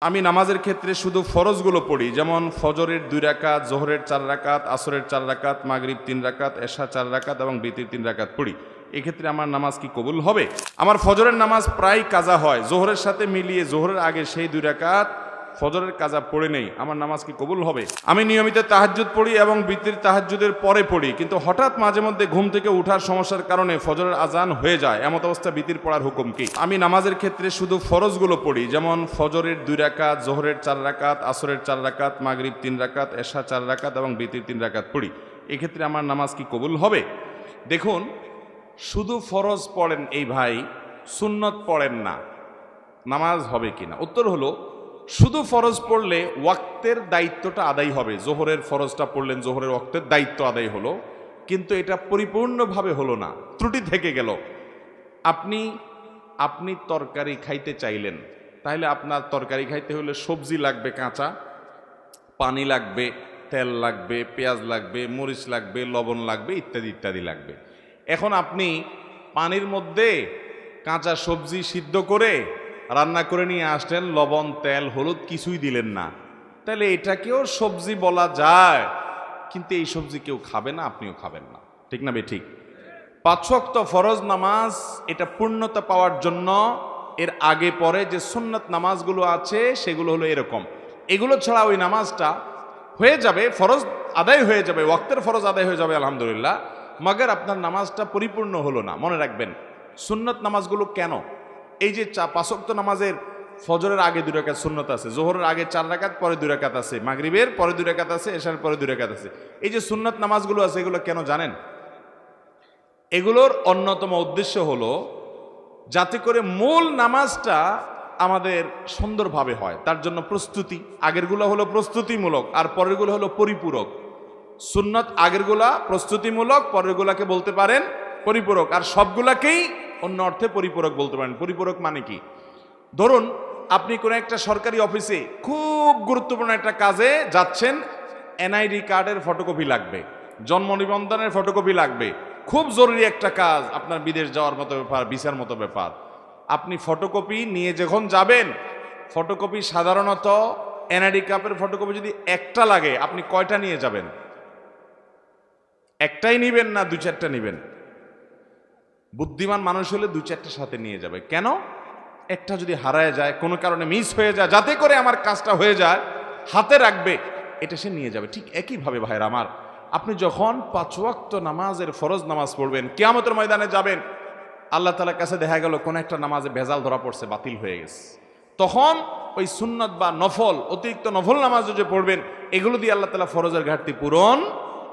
আমি নামাজের ক্ষেত্রে শুধু ফরজগুলো পড়ি, যেমন ফজরের 2 রাকাত, জোহরের 4 রাকাত, আসরের 4 রাকাত, মাগরিব 3 রাকাত, এশা 4 রাকাত এবং বিতির 3 রাকাত পড়ি। এক্ষেত্রে আমার নামাজ কি কবুল হবে? আমার ফজরের নামাজ প্রায় কাজা হয়, জোহরের সাথে মিলিয়ে জোহরের আগে সেই 2 রাকাত ফজরের কাজা পড়ে নেই, আমার নামাজ কি কবুল হবে? আমি নিয়মিত তাহাজ্জুদ পড়ি এবং বিতির তাহাজ্জুদের পরে পড়ি, কিন্তু হঠাৎ মাঝে মধ্যে ঘুম থেকে ওঠার সমস্যার কারণে ফজরের আজান হয়ে যায়, এমত অবস্থা বিতির পড়ার হুকুম কি? আমি নামাজের ক্ষেত্রে শুধু ফরজগুলো পড়ি, যেমন ফজরের 2 রাকাত, জোহরের 4 রাকাত, আসরের 4 রাকাত, মাগরিব 3 রাকাত, এশা 4 রাকাত এবং বিতির 3 রাকাত পড়ি। এক্ষেত্রে আমার নামাজ কি কবুল হবে? দেখুন, শুধু ফরজ পড়েন এই ভাই, সুন্নত পড়েন না, নামাজ হবে কিনা? উত্তর হলো, শুধু ফরজ পড়লে ওয়াক্তের দায়িত্বটা আদায় হবে। জোহরের ফরজটা পড়লেন, জোহরের ওয়াক্তের দায়িত্ব আদায় হলো, কিন্তু এটা পরিপূর্ণভাবে হলো না, ত্রুটি থেকে গেল। আপনি তরকারি খাইতে চাইলেন, তাহলে আপনার তরকারি খাইতে হলে সবজি লাগবে কাঁচা, পানি লাগবে, তেল লাগবে, পেঁয়াজ লাগবে, মরিচ লাগবে, লবণ লাগবে, ইত্যাদি ইত্যাদি লাগবে। এখন আপনি পানির মধ্যে কাঁচা সবজি সিদ্ধ করে রান্না করে নিয়ে আসলেন, লবণ, তেল, হলুদ কিছুই দিলেন না, তাহলে এটাকেও সবজি বলা যায়, কিন্তু এই সবজি কেউ খাবে না, আপনিও খাবেন না, ঠিক না ঠিক? 5 ওয়াক্ত ফরজ নামাজ এটা পূর্ণতা পাওয়ার জন্য এর আগে পরে যে সুন্নত নামাজগুলো আছে সেগুলো হলো এরকম। এগুলো ছাড়া ওই নামাজটা হয়ে যাবে, ফরজ আদায় হয়ে যাবে, ওয়াক্তের ফরজ আদায় হয়ে যাবে আলহামদুলিল্লাহ, মাগার আপনার নামাজটা পরিপূর্ণ হলো না। মনে রাখবেন, সুন্নত নামাজগুলো কেন? এই যে 5 ওয়াক্ত নামাজের ফজরের আগে 2 রাকাত সুন্নত আছে, জোহরের আগে 4 রাকাত, পরে 2 রাকাত আছে, মাগরিবের পরে 2 রাকাত আছে, এশার পরে 2 রাকাত আছে। এই যে সুন্নত নামাজগুলো আছে, এগুলো কেন জানেন? এগুলোর অন্যতম উদ্দেশ্য হলো যাতে করে মূল নামাজটা আমাদের সুন্দরভাবে হয়, তার জন্য প্রস্তুতি। আগেরগুলো হলো প্রস্তুতিমূলক আর পরেরগুলো হলো পরিপূরক। সুন্নত আগেরগুলা প্রস্তুতিমূলক, পরেরগুলাকে বলতে পারেন পরিপূরক, আর সবগুলাকেই অন্য অর্থে পরিপূরক বলতে পারেন। পরিপূরক মানে কি? ধরুন, আপনি কোনো একটা সরকারি অফিসে খুব গুরুত্বপূর্ণ একটা কাজে যাচ্ছেন, এনআইডি কার্ডের ফটোকপি লাগবে, জন্ম নিবন্ধনের ফটোকপি লাগবে, খুব জরুরি একটা কাজ, আপনার বিদেশ যাওয়ার মতো ব্যাপার, ভিসার মতো ব্যাপার। আপনি ফটোকপি নিয়ে যখন যাবেন, ফটোকপি সাধারণত এনআইডি কার্ডের ফটোকপি যদি একটা লাগে, আপনি কয়টা নিয়ে যাবেন? একটাই নিবেন না 2-4টা নিবেন? বুদ্ধিমান মানুষ হলে 2-4টা সাথে নিয়ে যাবে। কেন? একটা যদি হারায় যায়, কোনো কারণে মিস হয়ে যায়, যাতে করে আমার কাজটা হয়ে যায়, হাতে রাখবে, এটা সে নিয়ে যাবে। ঠিক একইভাবে ভাইরা আমার, আপনি যখন 5 ওয়াক্ত নামাজের ফরজ নামাজ পড়বেন, কিয়ামতের ময়দানে যাবেন, আল্লাহ তাআলার কাছে দেখা গেল কোন একটা নামাজে ভেজাল ধরা পড়ছে, বাতিল হয়ে গেছে, তখন ওই সুন্নত বা নফল, অতিরিক্ত নফল নামাজ যে পড়বেন, এগুলো দিয়ে আল্লাহ তাআলা ফরজের ঘাটতি পূরণ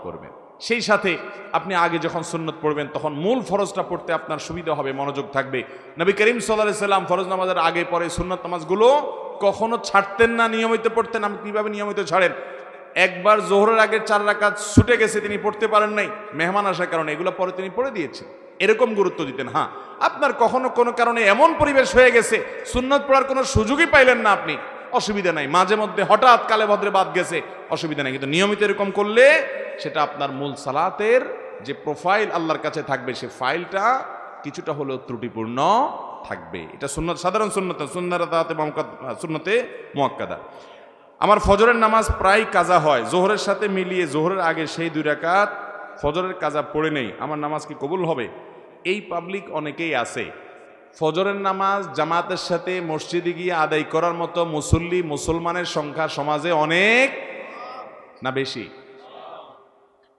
করবেন। সেই সাথে আপনি আগে যখন সুন্নত পড়বেন, তখন মূল ফরজটা পড়তে আপনার সুবিধা হবে, মনোযোগ থাকবে। নবী করিম সাল্লাল্লাহু আলাইহি সাল্লাম ফরজ নামাজের আগে পরে সুন্নত নামাজগুলো কখনো ছাড়তেন না, নিয়মিত পড়তেন। আপনি কিভাবে নিয়মিত ছাড়েন? একবার জোহরের আগে 4 রাকাত ছুটে গেছে, তিনি পড়তে পারেন নাই মেহমান আসার কারণে, এগুলো পরে তিনি পড়ে দিয়েছেন, এরকম গুরুত্ব দিতেন। হ্যাঁ, আপনার কখনো কোনো কারণে এমন পরিবেশ হয়ে গেছে, সুন্নত পড়ার কোনো সুযোগই পাইলেন না আপনি, অসুবিধা নাই, মাঝে মধ্যে হঠাৎ কালে ভদ্রে বাদ গেছে, অসুবিধা নাই, কিন্তু নিয়মিত এরকম করলে সেটা আপনার মূল সালাতের যে প্রোফাইল আল্লাহর কাছে থাকবে, সে ফাইলটা কিছুটা হলেও ত্রুটিপূর্ণ থাকবে। এটা সুন্নত, সাধারণ সুন্নত, সুন্নতে মুআক্কাদা। আমার ফজরের নামাজ প্রায় কাজা হয়, জোহরের সাথে মিলিয়ে জোহরের আগে সেই 2 রাকাত ফজরের কাজা পড়ে নেই, আমার নামাজ কি কবুল হবে? এই পাবলিক অনেকেই আছে, ফজরের নামাজ জামাতের সাথে মসজিদে গিয়ে আদায় করার মতো মুসল্লি, মুসলমানের সংখ্যা সমাজে অনেক না বেশি?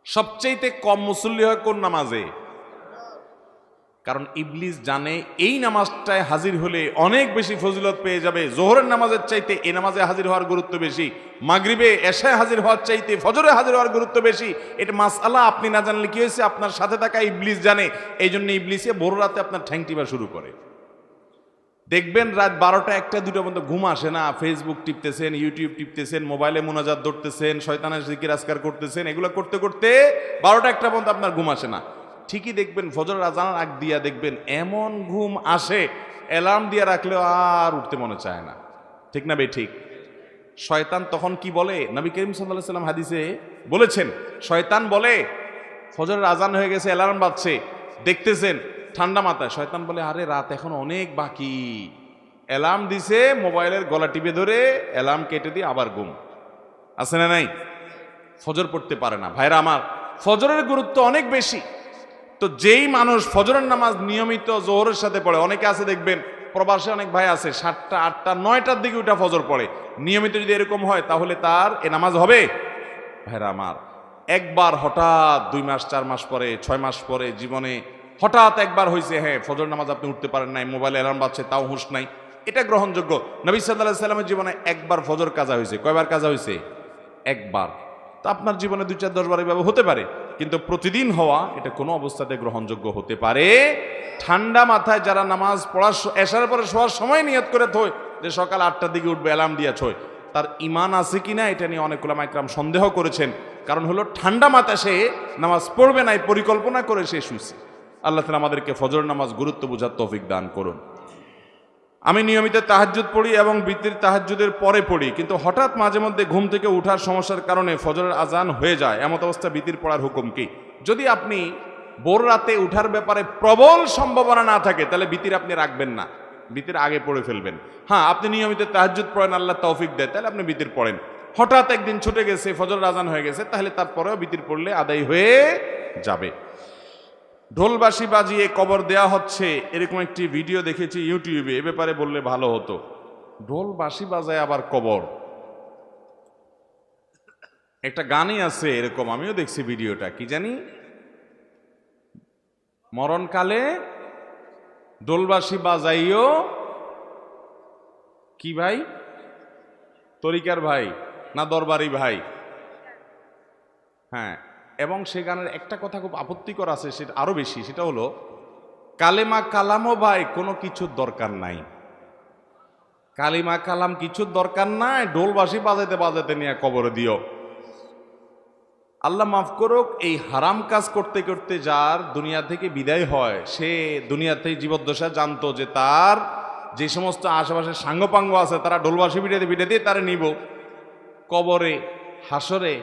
সবচেয়ে কম মুসল্লি হয় কোন নামাজে? কারণ ইবলিস জানে এই নামাজটায় হাজির হলে অনেক বেশি ফজিলত পেয়ে যাবে, জোহরের নামাজের চাইতে এই নামাজে হাজির হওয়ার গুরুত্ব বেশি, মাগরিবে এশায় হাজির হওয়ার চাইতে ফজরে হাজির হওয়ার গুরুত্ব বেশি। এটা মাসআলা আপনি না জানলে কি হয়েছে, আপনার সাথে থাকা ইবলিস জানে, এই জন্য ইবলিসে ভোর রাতে আপনার ঠ্যাং টিপা শুরু করে। দেখবেন রাত 12টা 1টা 2টা পর্যন্ত ঘুম আসে না, ফেসবুক টিপতেছেন, ইউটিউব টিপতেছেন, মোবাইলে মুনাজাত ধরতেছেন, শয়তানের জিকির আজকার করতেছেন, এগুলো করতে করতে 12টা 1টা পর্যন্ত আপনার ঘুম আসে না। ঠিকই দেখবেন ফজর আজানের আগ দিয়া দেখবেন এমন ঘুম আসে, অ্যালার্ম দিয়ে রাখলেও আর উঠতে মনে চায় না, ঠিক না বে ঠিক? শয়তান তখন কি বলে? নবী করিম সাল্লাল্লাহু আলাইহি সাল্লাম হাদিসে বলেছেন, শয়তান বলে, ফজরের আজান হয়ে গেছে, অ্যালার্ম বাজছে, দেখতেছেন ঠান্ডা মাথায়, শয়তান বলে, আরে রাত এখন অনেক বাকি, অ্যালার্ম দিছে, মোবাইলের গলা টিপে ধরে অ্যালার্ম কেটে দিয়ে আবার ঘুম। আছে না নাই? ফজর পড়তে পারে না। ভাইরা আমার, ফজরের গুরুত্ব অনেক বেশি। তো যেই মানুষ ফজরের নামাজ নিয়মিত জোহরের সাথে পড়ে, অনেকে আছে দেখবেন প্রবাসে অনেক ভাই আছে 7টা 8টা 9টার দিকে উঠা ফজর পড়ে, নিয়মিত যদি এরকম হয় তাহলে তার এ নামাজ হবে? ভাইরা আমার, একবার হঠাৎ 2 মাস 4 মাস পরে 6 মাস পরে জীবনে হঠাৎ একবার হয়েছে, হ্যাঁ ফজর নামাজ আপনি উঠতে পারেন নাই, মোবাইলে অ্যালার্ম বাজছে তাও হুঁশ নাই, এটা গ্রহণযোগ্য। নবী সাল্লাল্লাহু আলাইহি সাল্লামের জীবনে একবার ফজর কাজা হয়েছে। কয়বার কাজা হয়েছে? একবার। তো আপনার জীবনে 2 4 10 বার এভাবে হতে পারে, কিন্তু প্রতিদিন হওয়া এটা কোনো অবস্থাতে গ্রহণযোগ্য হতে পারে। ঠান্ডা মাথায় যারা নামাজ পড়ার এশার পরে শোয়ার সময় নিয়ত করে থয় যে সকাল 8টার দিকে উঠবে, অ্যালার্ম দিয়া ছয়, তার ইমান আছে কিনা এটা নিয়ে অনেক উলামা ইকরাম সন্দেহ করেছেন। কারণ হলো ঠান্ডা মাথায় সে নামাজ পড়বে না, পরিকল্পনা করে সে শুয়েছে। আল্লাহ তাআলা আমাদেরকে ফজর নামাজ গুরুত্ব বোঝার তৌফিক দান করুন। আমি নিয়মিত তাহাজ্জুদ পড়ি এবং বিতির তাহাজ্জুদের পরে পড়ি, কিন্তু হঠাৎ মাঝে মধ্যে ঘুম থেকে উঠার সমস্যার কারণে ফজরের আজান হয়ে যায়, এমত অবস্থা বিতির পড়ার হুকুম কি? যদি আপনি ভোর রাতে উঠার ব্যাপারে প্রবল সম্ভাবনা না থাকে তাহলে বিতির আপনি রাখবেন না, বিতির আগে পড়ে ফেলবেন। হ্যাঁ, আপনি নিয়মিত তাহাজ্জুদ পড়েন, আল্লাহ তৌফিক দেয়, তাহলে আপনি বিতির পড়েন। হঠাৎ একদিন ছুটে গেছে, ফজরের আজান হয়ে গেছে, তাহলে তারপরেও বিতির পড়লে আদায় হয়ে যাবে। ঢোলবাঁশি বাজিয়ে কবর দেয়া হচ্ছে, এরকম একটি ভিডিও দেখেছি ইউটিউবে, এ ব্যাপারে বললে ভালো হতো। ঢোলবাঁশি বাজায় আবার কবর, একটা গানই আছে এরকম, আমিও দেখছি ভিডিওটা, কি জানি মরণকালে ঢোলবাঁশি বাজাইও কি ভাই, তরিকার ভাই না দরবারি ভাই? হ্যাঁ, এবং সে গানের একটা কথা খুব আপত্তিকর আছে, সেটা আরো বেশি, সেটা হলো কালেমা কালামও ভাই কোনো কিছুর দরকার নাই, কালিমা কালাম কিছুর দরকার নাই, ঢোলবাঁশি বাজাইতে বাজাইতে নিয়ে কবরে দিও। আল্লাহ মাফ করুক, এই হারাম কাজ করতে করতে যার দুনিয়া থেকে বিদায় হয়, সে দুনিয়াতে জীবদ্দশা জানতো যে তার যে সমস্ত আশেপাশে সাঙ্গপাঙ্গ আছে তারা ঢোলবাঁশি পিটাতে পিটাতে তারা নিব কবরে, হাসরে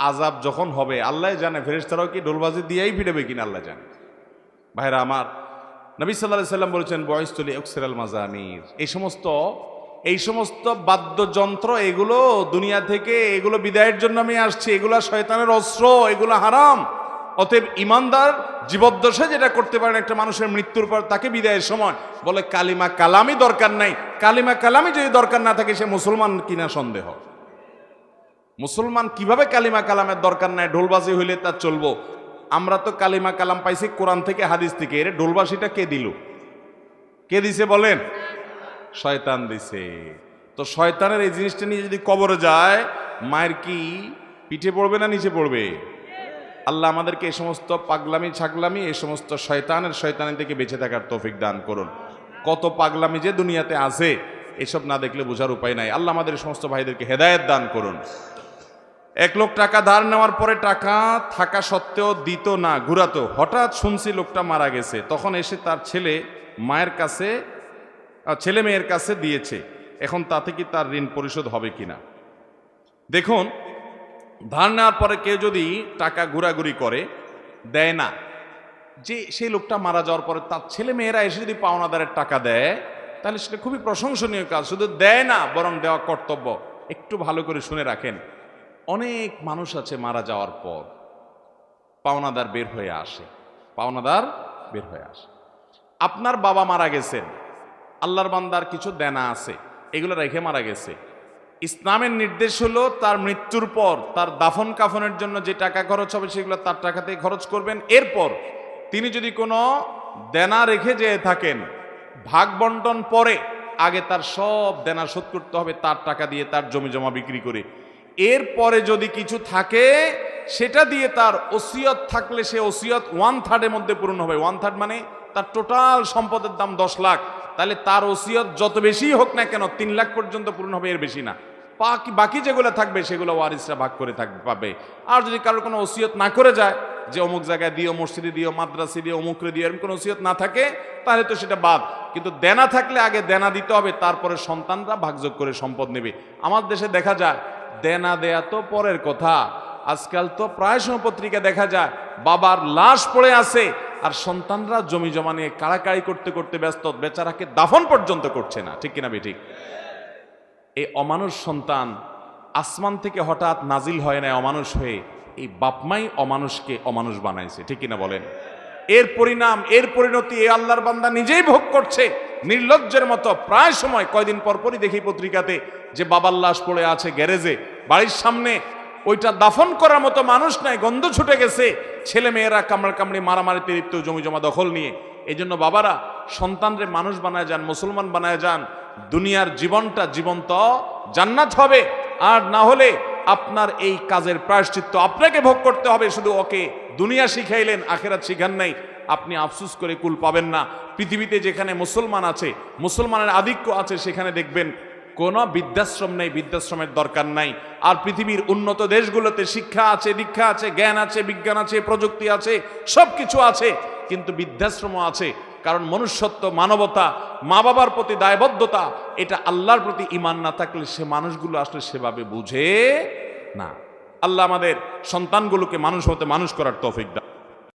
আজাব যখন হবে আল্লাহ জানে, ফেরেশতারাও কি ঢোলবাজি দিয়েই ফিরবে কিনা আল্লাহ জানে। ভাইরা আমার, নবী সাল্লাল্লাহু আলাইহি সাল্লাম বলেছেন বয়স্ত লি আকসিরাল মাজামির, এই সমস্ত বাদ্যযন্ত্র এগুলো দুনিয়া থেকে এগুলো বিদায়ের জন্য আমি আসছি, এগুলো শয়তানের অস্ত্র, এগুলো হারাম। অতএব ইমানদার জীবদ্দশা যেটা করতে পারেন একটা মানুষের মৃত্যুর পর তাকে বিদায়ের সময় বলে কালিমা কালামই দরকার নাই। কালিমা কালামই যদি দরকার না থাকে সে মুসলমান কিনা সন্দেহ। মুসলমান কিভাবে কালিমা কালামের দরকার নাই, ঢোলবাজি হইলে তার চলবো? আমরা তো কালিমা কালাম পাইছি কোরআন থেকে, হাদিস থেকে। এর ঢোলবাজিটা কে দিল? কে দিছে বলেন? শয়তান দিছে। তো শয়তানের এই জিনিসটা নিয়ে যদি কবরে যায়, মায়ের কি পিঠে পড়বে না নিচে পড়বে? আল্লাহ আমাদেরকে এই সমস্ত পাগলামি ছাগলামি, এই সমস্ত শয়তানি থেকে বেঁচে থাকার তৌফিক দান করুন। কত পাগলামি যে দুনিয়াতে আছে, এসব না দেখলে বোঝার উপায় নাই। আল্লাহ আমাদের সমস্ত ভাইদেরকে হেদায়েত দান করুন। এক লোক টাকা ধার নেওয়ার পরে টাকা থাকা সত্ত্বেও দিত না, ঘুরাতো। হঠাৎ শুনছি লোকটা মারা গেছে, তখন এসে তার ছেলে মেয়ের কাছে দিয়েছে। এখন তাতে কি তার ঋণ পরিশোধ হবে কিনা? দেখুন, ধার নেওয়ার পরে কেউ যদি টাকা ঘোরাঘুরি করে, দেয় না, যে সেই লোকটা মারা যাওয়ার পরে তার ছেলে মেয়েরা এসে যদি পাওনাদারের টাকা দেয়, তাহলে সেটা খুবই প্রশংসনীয় কাজ। শুধু দেয় না, বরং দেওয়া কর্তব্য। একটু ভালো করে শুনে রাখেন, অনেক মানুষ আছে মারা যাওয়ার পর পাওনাদার বের হয়ে আসে। আপনার বাবা মারা গেছেন, আল্লাহর বান্দার কিছু দেনা আছে, এগুলো রেখে মারা গেছে। ইসলামের নির্দেশ হলো তার মৃত্যুর পর তার দাফন কাফনের জন্য যে টাকা খরচ হবে সেগুলো তার টাকাতেই খরচ করবেন। এরপর তিনি যদি কোনো দেনা রেখে যেয়ে থাকেন, ভাগ বন্টন পরে আগে তার সব দেনা শোধ করতে হবে তার টাকা দিয়ে, তার জমি জমা বিক্রি করে। এরপরে যদি কিছু থাকে সেটা দিয়ে তার ওসিয়ত থাকলে সে ওসিয়ত 1/3 মধ্যে পূরণ হবে। 1/3 মানে তার টোটাল সম্পদের দাম 10 লাখ, তাহলে তার ওসিয়ত যত বেশি হোক না কেন 3 লাখ পর্যন্ত পূরণ হবে, এর বেশি না। বাকি যেগুলো থাকবে সেগুলো ওয়ারিসরা ভাগ করে পাবে। আর যদি কারোর কোনো ওসিয়ত না করে যায় যে অমুক জায়গায় দিও, মসজিদে দিও, মাদ্রাসে দিও, অমুকরে দিও, এরকম কোনো ওসিয়ত না থাকে তাহলে তো সেটা বাদ। কিন্তু দেনা থাকলে আগে দেনা দিতে হবে, তারপরে সন্তানরা ভাগযোগ করে সম্পদ নেবে। আমার দেশে দেখা যায় দেনা দেয়া তো পরের কথা, আজকাল তো প্রায় সময় পত্রিকা দেখা যায় বাবার লাশ পড়ে আছে আর সন্তানরা জমি জমা নিয়ে কাড়াকাড়ি করতে করতে ব্যস্ত, বেচারাকে দাফন পর্যন্ত করছে না। ঠিক কিনা বেঠিক? এই অমানুষ সন্তান আসমান থেকে হঠাৎ নাজিল হয় না অমানুষ হয়ে, এই বাপমাই অমানুষকে অমানুষ বানাইছে। ঠিক কিনা বলেন? এর পরিণাম, এর পরিণতি এই আল্লাহর বান্দা নিজেই ভোগ করছে নির্লজ্জের মতো। প্রায় সময় কয়দিন পরপরই দেখি পত্রিকাতে যে বাবার লাশ পড়ে আছে গ্যারেজে বাড়ির সামনে, ওইটা দাফন করার মতো মানুষ নাই, গন্ধ ছুটে গেছে। ছেলে মেয়েরা কামড়াকামড়ি মারামারিতে লিপ্ত, জমি জমা দখল নিয়ে। এই জন্য বাবারা সন্তানরে মানুষ বানায় যান, মুসলমান বানায় যান। দুনিয়ার জীবনটা জীবন্ত জান্নাত হবে। আর না হলে আপনার এই কাজের প্রায়শ্চিত্ত আপনাকে ভোগ করতে হবে। শুধু ওকে দুনিয়া শিখাইলেন, আখেরাত শিখান নাই, আপনি আফসোস করে কুল পাবেন না। পৃথিবীতে যেখানে মুসলমান আছে, মুসলমানের আধিক্য আছে, সেখানে দেখবেন কোনো বৃদ্ধাশ্রম নেই, বৃদ্ধাশ্রমের দরকার নাই। আর পৃথিবীর উন্নত দেশগুলোতে শিক্ষা আছে, দীক্ষা আছে, জ্ঞান আছে, বিজ্ঞান আছে, প্রযুক্তি আছে, সব কিছু আছে, কিন্তু বৃদ্ধাশ্রমও আছে। কারণ মনুষ্যত্ব, মানবতা, মা বাবার প্রতি দায়বদ্ধতা, এটা আল্লাহর প্রতি ঈমান না থাকলে সে মানুষগুলো আসলে সেভাবে বুঝে না। আল্লাহ আমাদের সন্তানগুলোকে মানুষ হতে মানুষ করার তৌফিক দান।